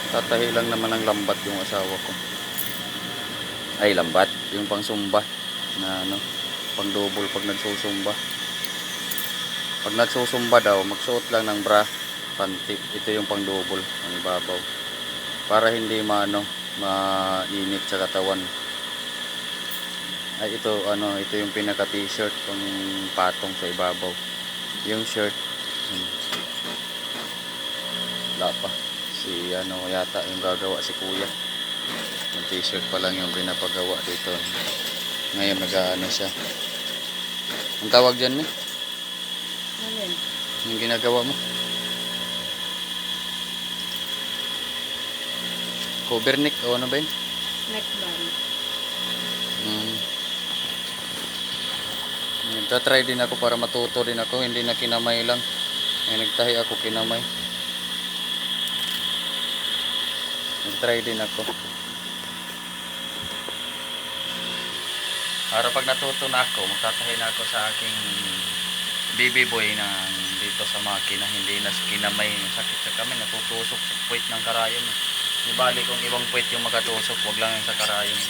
Tatahi lang naman ng lambat yung asawa ko. Ay, lambat. Yung pang sumba. Na ano, pang double pag nagsusumba. Pag nagsusumba daw, magsuot lang ng bra, panty. Ito yung pang double, ang ibabaw. Para hindi mainit sa katawan. Ay, ito yung pinaka t-shirt, pang patong sa ibabaw. Yung shirt, wala pa. Si yata yung gagawa, si kuya. Yung t-shirt pa lang yung pinapagawa dito. Ngayon siya. Ang tawag dyan Alin? yung ginagawa mo? Cover neck o ano ba yun? Neckband. Nagtatry din ako para matuto din ako, hindi na kinamay lang. Nagtahi ako kinamay. Nagtry din ako. Para pag natuto na ako, magtatahi na ako sa aking baby boy na dito sa makina, hindi na kinamay. Sakit sa kami, natutusok sa puwit ng karayon. Di bali kung ibang puwit yung makatusok, wag lang yung sa karayon.